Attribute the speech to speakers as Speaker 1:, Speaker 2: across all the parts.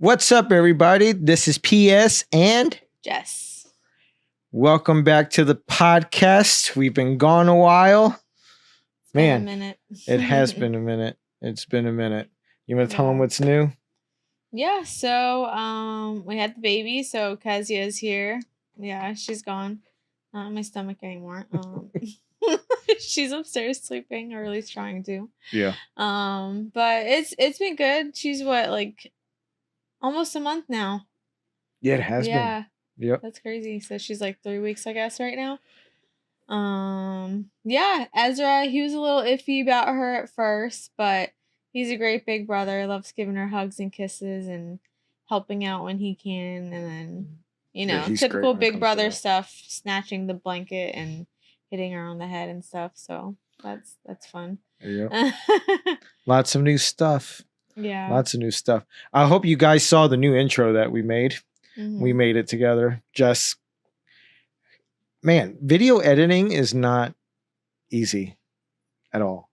Speaker 1: What's up, everybody? This is PS and
Speaker 2: Jess.
Speaker 1: Welcome back to the podcast. We've been gone a while.
Speaker 2: Been a minute.
Speaker 1: It has been a minute. It's been a minute. You want to tell them what's new?
Speaker 2: Yeah, so we had the baby, so Kezia is here. Yeah, she's gone. Not in my stomach anymore. She's upstairs sleeping, or at least trying to.
Speaker 1: Yeah.
Speaker 2: But it's been good. She's what, like almost a month now.
Speaker 1: Yeah, it has been.
Speaker 2: Yeah.
Speaker 1: Yep.
Speaker 2: That's crazy. So she's like 3 weeks, I guess, right now. Yeah, Ezra, he was a little iffy about her at first, but he's a great big brother, loves giving her hugs and kisses and helping out when he can, and then typical big brother stuff, snatching the blanket and hitting her on the head and stuff. So that's fun.
Speaker 1: Yeah. Lots of new stuff.
Speaker 2: Yeah.
Speaker 1: Lots of new stuff. I hope you guys saw the new intro that we made. Mm-hmm. We made it together. Man, video editing is not easy at all.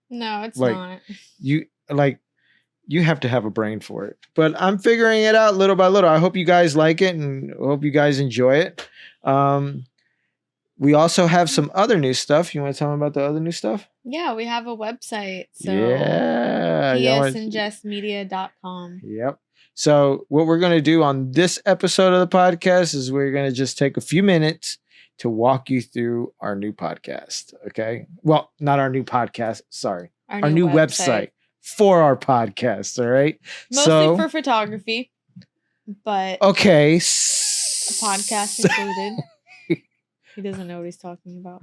Speaker 2: No, it's not.
Speaker 1: You have to have a brain for it. But I'm figuring it out little by little. I hope you guys like it and I hope you guys enjoy it. We also have some other new stuff. You want to tell them about the other new stuff?
Speaker 2: Yeah, we have a website. So
Speaker 1: yeah.
Speaker 2: psandjessmedia.com.
Speaker 1: Yep. So what we're going to do on this episode of the podcast is we're going to just take a few minutes to walk you through our new podcast. Okay. Well, not our new podcast. Sorry. Our new website for our podcast. All right.
Speaker 2: Mostly for photography, but
Speaker 1: okay.
Speaker 2: Podcast included. He doesn't know what he's talking about.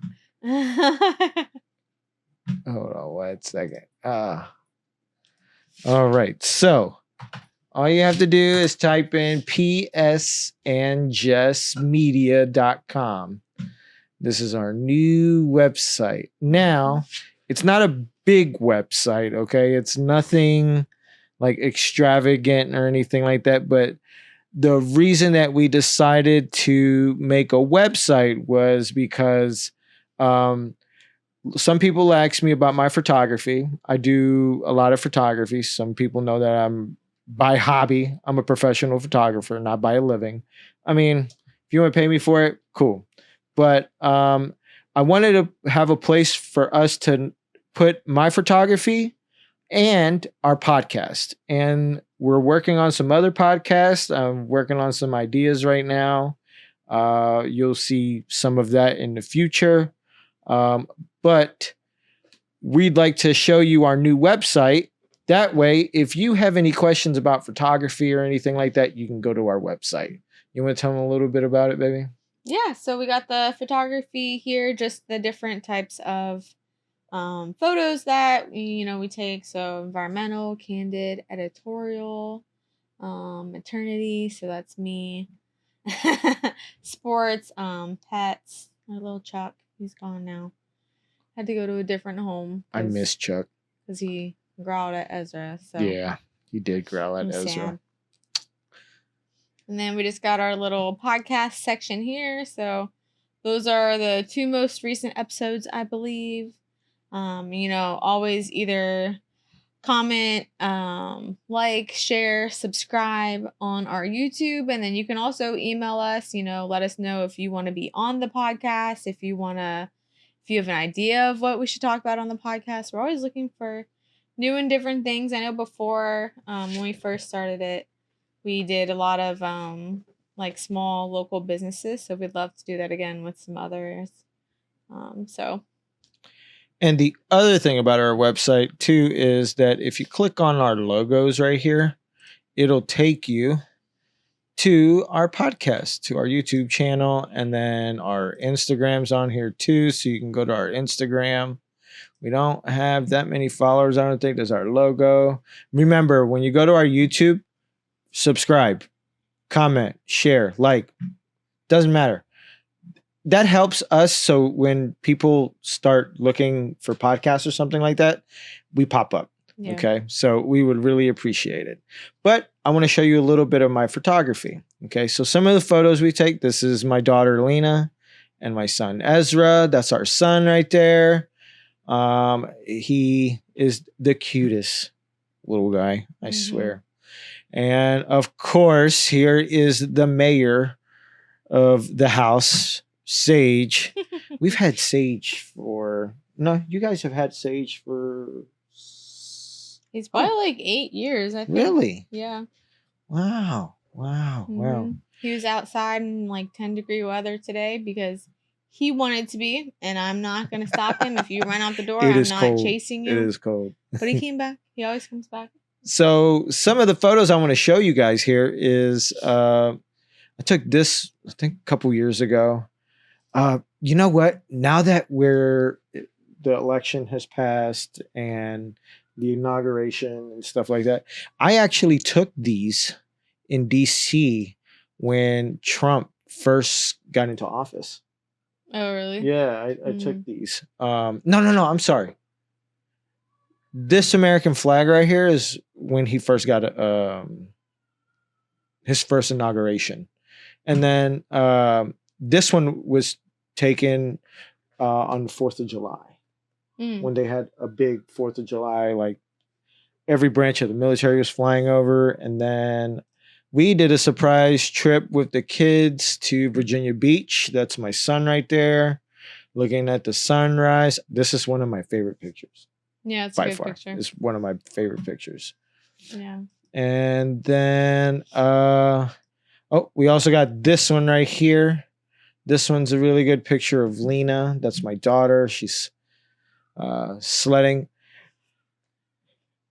Speaker 1: Hold on 1 second. All right. So all you have to do is type in psandjessmedia.com. This is our new website. Now, it's not a big website, okay? It's nothing like extravagant or anything like that, but the reason that we decided to make a website was because some people ask me about my photography. I do a lot of photography. Some people know that I'm by hobby. I'm a professional photographer, not by a living. I mean, if you want to pay me for it, cool. But I wanted to have a place for us to put my photography and our podcast. And we're working on some other podcasts. I'm working on some ideas right now. You'll see some of that in the future. But we'd like to show you our new website. That way, if you have any questions about photography or anything like that, you can go to our website. You want to tell them a little bit about it, baby?
Speaker 2: Yeah, so we got the photography here, just the different types of photos that we take. So environmental, candid, editorial, maternity, so that's me. Sports, pets, my little Chuck, he's gone now. Had to go to a different home.
Speaker 1: I miss Chuck.
Speaker 2: Because he growled at Ezra. So
Speaker 1: yeah, he did growl at Ezra.
Speaker 2: Sad. And then we just got our little podcast section here. So those are the 2 most recent episodes, I believe. Always either comment, like, share, subscribe on our YouTube. And then you can also email us, let us know if you want to be on the podcast, if you have an idea of what we should talk about on the podcast. We're always looking for new and different things. I know before, when we first started it, we did a lot of small local businesses. So we'd love to do that again with some others.
Speaker 1: And the other thing about our website too is that if you click on our logos right here, it'll take you to our podcast, to our YouTube channel, and then our Instagram's on here too. So you can go to our Instagram. We don't have that many followers, I don't think. There's our logo. Remember, when you go to our YouTube, subscribe, comment, share, like, doesn't matter. That helps us. So when people start looking for podcasts or something like that, we pop up. Yeah. Okay. So we would really appreciate it. But I want to show you a little bit of my photography. Okay. So some of the photos we take, this is my daughter, Lena, and my son, Ezra. That's our son right there. He is the cutest little guy, I swear. And of course, here is the mayor of the house, Sage. We've had Sage for no, you guys have had Sage for
Speaker 2: He's probably like 8 years, I think.
Speaker 1: really?
Speaker 2: Yeah.
Speaker 1: Wow. Wow. Wow.
Speaker 2: He was outside in like 10-degree weather today because he wanted to be, and I'm not going to stop him. If you run out the door,
Speaker 1: It
Speaker 2: I'm
Speaker 1: is
Speaker 2: not
Speaker 1: cold.
Speaker 2: chasing you.
Speaker 1: It is cold.
Speaker 2: But he came back. He always comes back.
Speaker 1: So some of the photos I want to show you guys here is I took this I think a couple years ago. You know what? Now that the election has passed and the inauguration and stuff like that, I actually took these in DC when Trump first got into office.
Speaker 2: Oh, really?
Speaker 1: Yeah, I took these. No, I'm sorry. This American flag right here is when he first got his first inauguration. And then this one was taken on the 4th of July when they had a big 4th of July, like every branch of the military was flying over. And then we did a surprise trip with the kids to Virginia Beach. That's my son right there looking at the sunrise. This is one of my favorite pictures.
Speaker 2: Yeah, it's
Speaker 1: by
Speaker 2: a good
Speaker 1: far.
Speaker 2: picture.
Speaker 1: It's one of my favorite pictures.
Speaker 2: Yeah.
Speaker 1: And then we also got this one right here. This one's a really good picture of Lena. That's my daughter. She's sledding.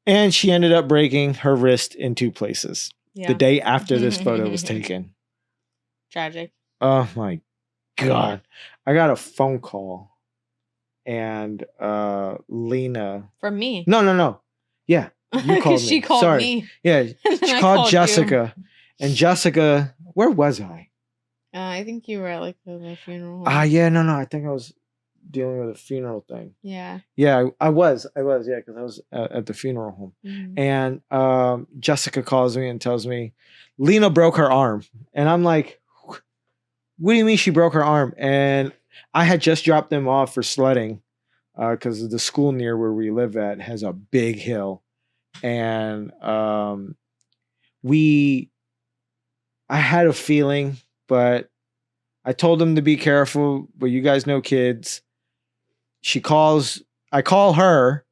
Speaker 1: And she ended up breaking her wrist in 2 places the day after this photo was taken.
Speaker 2: Tragic.
Speaker 1: Oh my God. I got a phone call and Lena.
Speaker 2: From me.
Speaker 1: No. Yeah. You called me.
Speaker 2: She called me.
Speaker 1: Yeah. She called Jessica. You. And Jessica, where was I?
Speaker 2: I think you were at like the funeral.
Speaker 1: Yeah, no. I think I was dealing with a funeral thing.
Speaker 2: Yeah.
Speaker 1: Yeah, I was. Yeah, because I was at the funeral home. And Jessica calls me and tells me Lena broke her arm. And I'm like, what do you mean she broke her arm? And I had just dropped them off for sledding because the school near where we live at has a big hill. And I had a feeling, but I told them to be careful. But you guys know kids. I call her,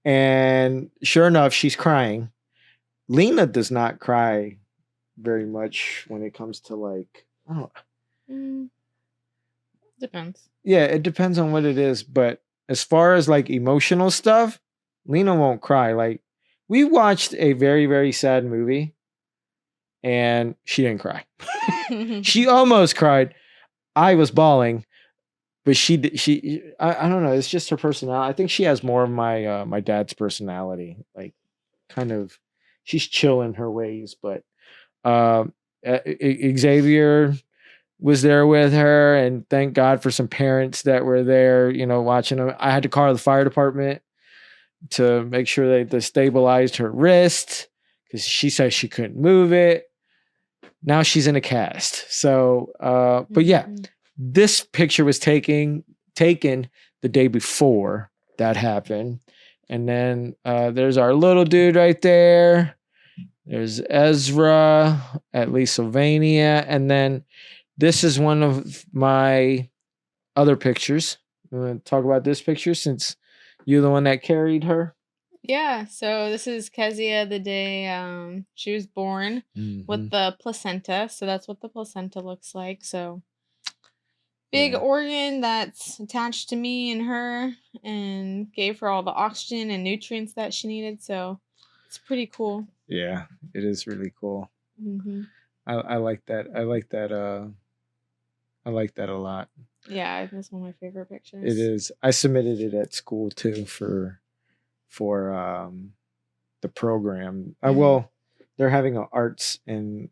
Speaker 1: and sure enough, she's crying. Lena does not cry very much when it comes to like, I don't know.
Speaker 2: Depends.
Speaker 1: Yeah, it depends on what it is. But as far as like emotional stuff, Lena won't cry. Like, we watched a very, very sad movie and she didn't cry. She almost cried. I was bawling, but I don't know. It's just her personality. I think she has more of my my dad's personality. Like, kind of, she's chill in her ways. But Xavier was there with her, and thank God for some parents that were there, watching them. I had to call the fire department to make sure they stabilized her wrist because she said she couldn't move it. Now she's in a cast. So, but yeah, this picture was taken the day before that happened. And then there's our little dude right there. There's Ezra, at least Sylvania. And then this is one of my other pictures. I'm going to talk about this picture since you're the one that carried her.
Speaker 2: Yeah, so this is Kezia the day she was born with the placenta. So that's what the placenta looks like. So big organ that's attached to me and her and gave her all the oxygen and nutrients that she needed. So it's pretty cool.
Speaker 1: Yeah, it is really cool. I like that. I like that. I like that a lot.
Speaker 2: Yeah, that's one of my favorite pictures.
Speaker 1: It is. I submitted it at school too for the program. Well, they're having an arts and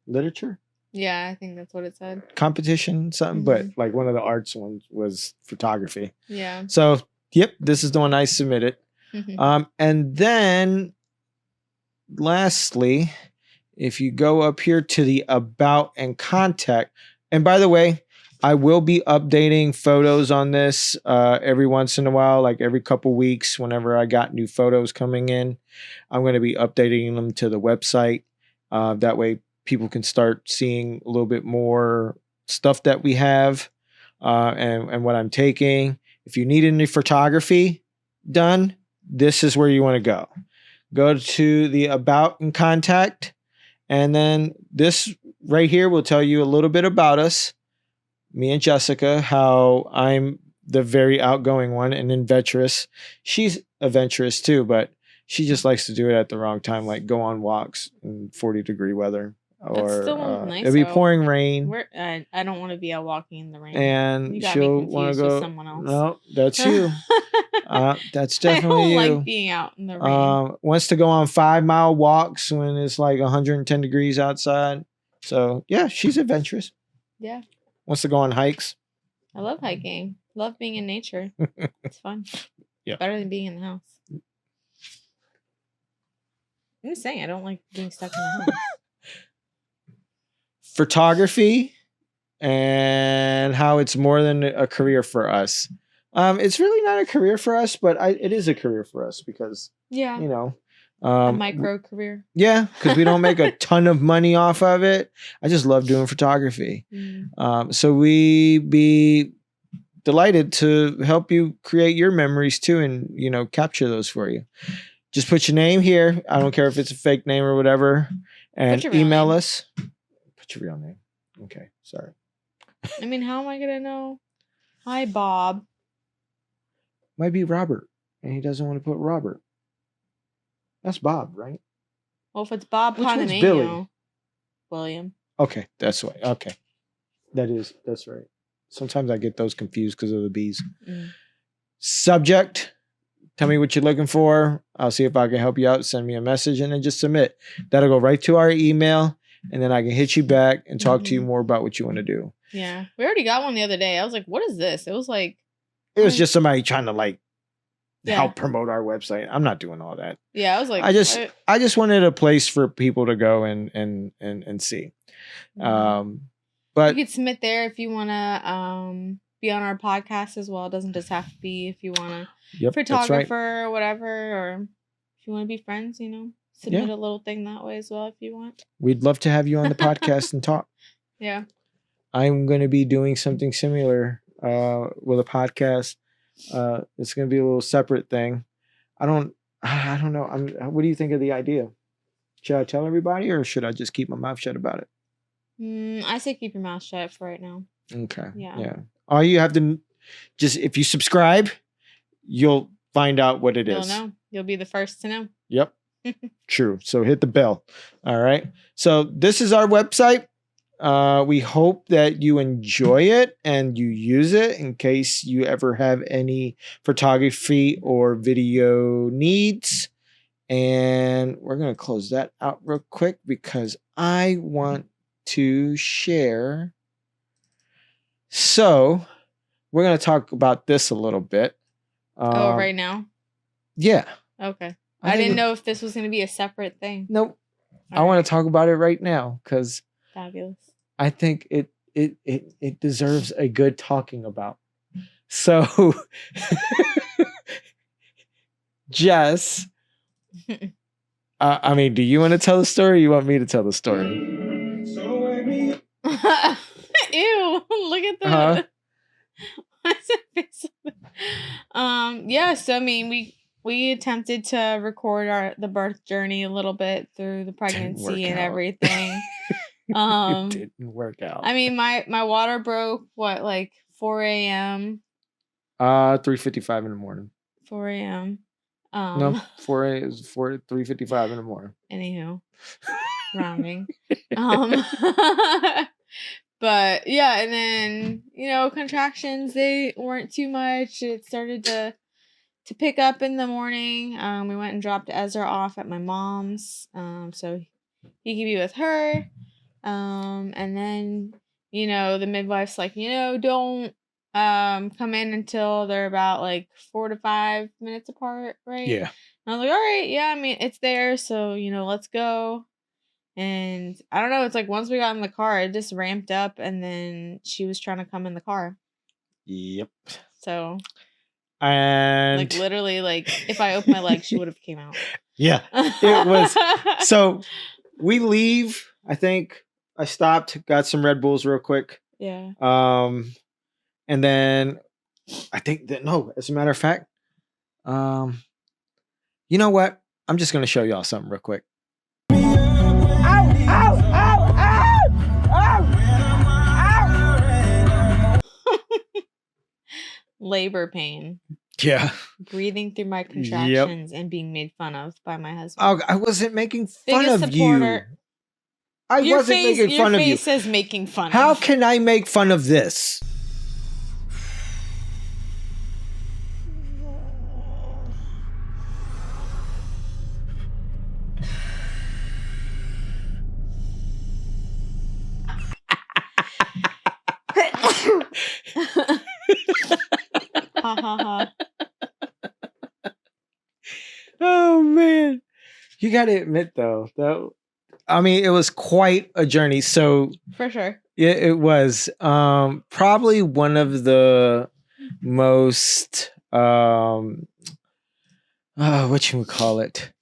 Speaker 1: literature.
Speaker 2: Yeah, I think that's what it said.
Speaker 1: Competition, something, but like one of the arts ones was photography.
Speaker 2: Yeah.
Speaker 1: So, yep, this is the one I submitted. And then, lastly, if you go up here to the about and contact, and by the way, I will be updating photos on this every once in a while, like every couple weeks. Whenever I got new photos coming in, I'm going to be updating them to the website. That way, people can start seeing a little bit more stuff that we have and what I'm taking. If you need any photography done, this is where you want to go. Go to the About and Contact, and then this right here will tell you a little bit about us. Me and Jessica, how I'm the very outgoing one and adventurous. She's adventurous too, but she just likes to do it at the wrong time, like go on walks in 40-degree weather, or
Speaker 2: still nice,
Speaker 1: it'll be
Speaker 2: though.
Speaker 1: pouring rain.
Speaker 2: I don't want to be out walking in the rain.
Speaker 1: And
Speaker 2: You got
Speaker 1: she'll
Speaker 2: me
Speaker 1: want to
Speaker 2: confused with
Speaker 1: go.
Speaker 2: someone else.
Speaker 1: No, that's you. That's definitely
Speaker 2: I don't
Speaker 1: you.
Speaker 2: like being out in the rain.
Speaker 1: Wants to go on 5-mile walks when it's like 110 degrees outside. So yeah, she's adventurous.
Speaker 2: Yeah.
Speaker 1: Wants to go on hikes.
Speaker 2: I love hiking. Love being in nature. It's fun.
Speaker 1: Yeah.
Speaker 2: Better than being in the house. I'm just saying, I don't like being stuck in the house.
Speaker 1: Photography and how it's more than a career for us. It's really not a career for us, but it is a career for us because,
Speaker 2: yeah,
Speaker 1: you know,
Speaker 2: a micro career.
Speaker 1: Yeah, because we don't make a ton of money off of it. I just love doing photography. So we be delighted to help you create your memories too, and capture those for you. Just put your name here. I don't care if it's a fake name or whatever, and email us. Put your real name. Okay, sorry.
Speaker 2: I mean, how am I gonna know? Hi, Bob.
Speaker 1: Might be Robert, and he doesn't want to put Robert. That's Bob, right?
Speaker 2: Well, if it's Bob,
Speaker 1: which one's Billy?
Speaker 2: William.
Speaker 1: Okay, that's right. Okay, that's right. Sometimes I get those confused because of the B's. Subject. Tell me what you're looking for. I'll see if I can help you out. Send me a message and then just submit. That'll go right to our email, and then I can hit you back and talk to you more about what you want to do.
Speaker 2: Yeah, we already got one the other day. I was like, "What is this?" It was like,
Speaker 1: it was just somebody trying to help promote our website. I'm not doing all that.
Speaker 2: Yeah, I was like,
Speaker 1: I just wanted a place for people to go and see. But
Speaker 2: you could submit there if you want to be on our podcast as well. It doesn't just have to be if you want to photographer or whatever, or if you want to be friends, submit a little thing that way as well if you want.
Speaker 1: We'd love to have you on the podcast and talk.
Speaker 2: Yeah.
Speaker 1: I'm going to be doing something similar with a podcast. It's going to be a little separate thing. I don't know. What do you think of the idea? Should I tell everybody or should I just keep my mouth shut about it?
Speaker 2: I say keep your mouth shut for right now.
Speaker 1: Okay. Yeah. All you have to if you subscribe, you'll find out what it is.
Speaker 2: You'll know. You'll be the first to know.
Speaker 1: Yep. True. So hit the bell. All right. So this is our website. We hope that you enjoy it and you use it in case you ever have any photography or video needs. And we're going to close that out real quick because I want to share. So we're going to talk about this a little bit.
Speaker 2: Right now?
Speaker 1: Yeah.
Speaker 2: Okay. I didn't know if this was going to be a separate thing.
Speaker 1: Nope. I want to talk about it right now because
Speaker 2: fabulous. I
Speaker 1: think it deserves a good talking about. So, Jess, I mean, do you want to tell the story or you want me to tell the story?
Speaker 2: Ew, look at that. Yeah, so I mean, we attempted to record the birth journey a little bit through the pregnancy and everything.
Speaker 1: It didn't work out.
Speaker 2: I mean, my water broke, 4 a.m.?
Speaker 1: 3:55 in the morning.
Speaker 2: 4 a.m.
Speaker 1: No, 3:55 in the morning.
Speaker 2: Anywho, rounding. But yeah, and then contractions, they weren't too much. It started to pick up in the morning. We went and dropped Ezra off at my mom's, so he could be with her. And then the midwife's like, don't come in until they're about 4 to 5 minutes apart, right?
Speaker 1: Yeah.
Speaker 2: And I was like, all right, yeah, I mean, it's there, so let's go. And I don't know, it's like once we got in the car, it just ramped up, and then she was trying to come in the car.
Speaker 1: Yep.
Speaker 2: So,
Speaker 1: And
Speaker 2: like, literally, like, if I opened my leg, she would have came out.
Speaker 1: Yeah, it was. So we leave. I think I stopped, got some Red Bulls real quick.
Speaker 2: Yeah.
Speaker 1: And then I think that no, as a matter of fact, you know what? I'm just gonna show y'all something real quick.
Speaker 2: Labor pain.
Speaker 1: Yeah.
Speaker 2: Breathing through my contractions and being made fun of by my husband.
Speaker 1: I wasn't making fun
Speaker 2: Biggest
Speaker 1: of you.
Speaker 2: supporter.
Speaker 1: I wasn't making fun of you.
Speaker 2: Your face says making fun
Speaker 1: How
Speaker 2: of.
Speaker 1: can I make fun of this?
Speaker 2: Ha ha ha.
Speaker 1: Oh man. You gotta admit though, I mean, it was quite a journey. So
Speaker 2: For sure.
Speaker 1: yeah, it was probably one of the most what you would call it.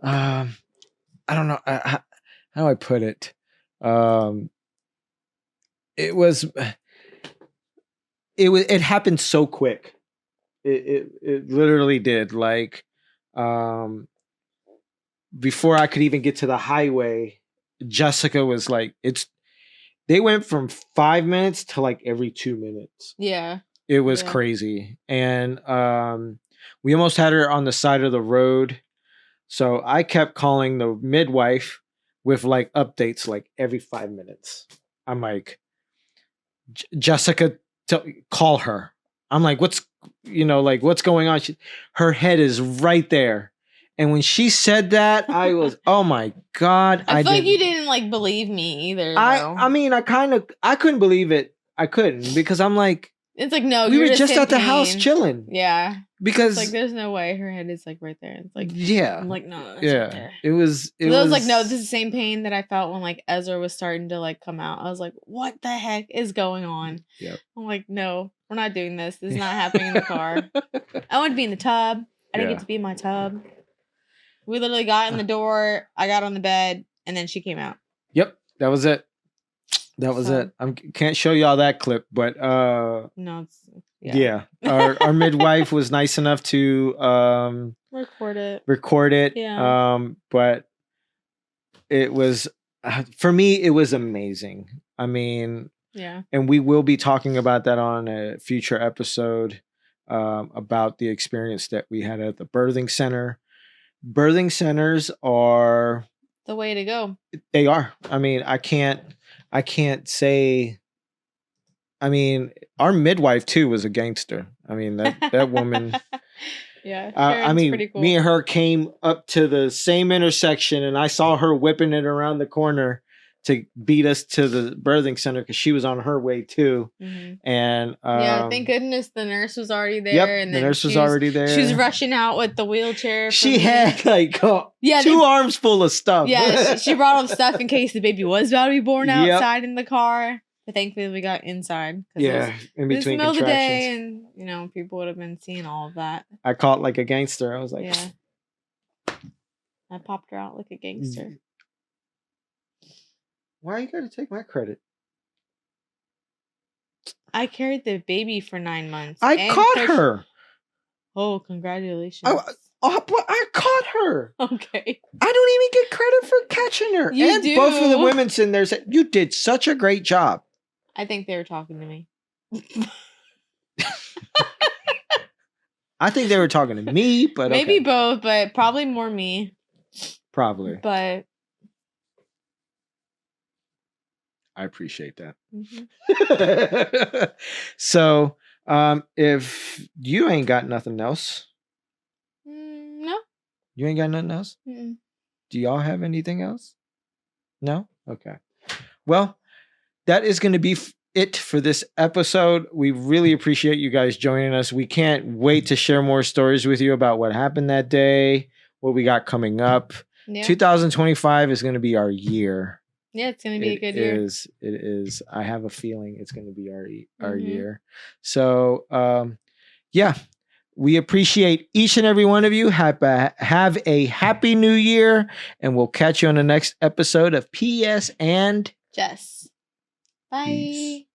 Speaker 1: I don't know how do I put it. It happened so quick. It literally did. Like before I could even get to the highway, Jessica was like, they went from 5 minutes to like every 2 minutes.
Speaker 2: Yeah.
Speaker 1: It was crazy. And we almost had her on the side of the road. So I kept calling the midwife with like updates like every 5 minutes. I'm like, Jessica, call her. I'm like, what's going on? Her head is right there. And when she said that, I was, oh my God.
Speaker 2: I feel like you didn't like believe me either.
Speaker 1: I mean, I couldn't believe it. I couldn't because I'm like,
Speaker 2: it's like, no,
Speaker 1: we were just at the house chilling.
Speaker 2: Yeah.
Speaker 1: Because
Speaker 2: it's like, there's no way her head is like right there. It's like,
Speaker 1: yeah.
Speaker 2: I'm like, no, it's
Speaker 1: yeah.
Speaker 2: right there.
Speaker 1: It was
Speaker 2: like, no, this is the same pain that I felt when like Ezra was starting to like come out. I was like, what the heck is going on?
Speaker 1: Yep.
Speaker 2: I'm like, no, we're not doing this. This is not happening in the car. I want to be in the tub. I didn't get to be in my tub. We literally got in the door. I got on the bed, and then she came out.
Speaker 1: Yep, that was it. That was it. I can't show y'all that clip, but
Speaker 2: no, it's
Speaker 1: yeah. Our midwife was nice enough to
Speaker 2: record it.
Speaker 1: Yeah. But it was for me, it was amazing. I mean,
Speaker 2: yeah.
Speaker 1: And we will be talking about that on a future episode about the experience that we had at the birthing center. Birthing centers are
Speaker 2: the way to go.
Speaker 1: They are. I mean, I can't say. I mean, our midwife too was a gangster. I mean, that woman.
Speaker 2: Yeah.
Speaker 1: I mean,
Speaker 2: pretty cool.
Speaker 1: Me and her came up to the same intersection, and I saw her whipping it around the corner to beat us to the birthing center because she was on her way too.
Speaker 2: Mm-hmm.
Speaker 1: And
Speaker 2: yeah, thank goodness the nurse was already there.
Speaker 1: Yep,
Speaker 2: and
Speaker 1: the nurse was already there.
Speaker 2: She was rushing out with the wheelchair.
Speaker 1: She had like two arms full of stuff.
Speaker 2: Yeah, she brought all the stuff in case the baby was about to be born outside in the car. But thankfully, we got inside.
Speaker 1: Yeah, in between
Speaker 2: middle
Speaker 1: contractions.
Speaker 2: Of the day, and people would have been seeing all of that.
Speaker 1: I caught like a gangster. I was like,
Speaker 2: yeah. I popped her out like a gangster.
Speaker 1: Why you gotta take my credit?
Speaker 2: I carried the baby for 9 months.
Speaker 1: I caught her.
Speaker 2: Oh, congratulations.
Speaker 1: I caught her.
Speaker 2: Okay.
Speaker 1: I don't even get credit for catching her.
Speaker 2: You do.
Speaker 1: Both of the women in there said, you did such a great job.
Speaker 2: I think they were talking to me.
Speaker 1: I think they were talking to me, but
Speaker 2: maybe both, but probably more me.
Speaker 1: Probably.
Speaker 2: But
Speaker 1: I appreciate that.
Speaker 2: Mm-hmm.
Speaker 1: So, if you ain't got nothing else.
Speaker 2: No.
Speaker 1: You ain't got nothing else?
Speaker 2: Mm-mm.
Speaker 1: Do y'all have anything else? No? Okay. Well, that is going to be it for this episode. We really appreciate you guys joining us. We can't wait to share more stories with you about what happened that day, what we got coming up.
Speaker 2: Yeah.
Speaker 1: 2025 is going to be our year.
Speaker 2: Yeah, it's going to be a good year.
Speaker 1: It is. I have a feeling it's going to be our
Speaker 2: Mhm.
Speaker 1: year. So, yeah, we appreciate each and every one of you. Have a happy new year, and we'll catch you on the next episode of PS and
Speaker 2: Jess. Bye.
Speaker 1: Peace.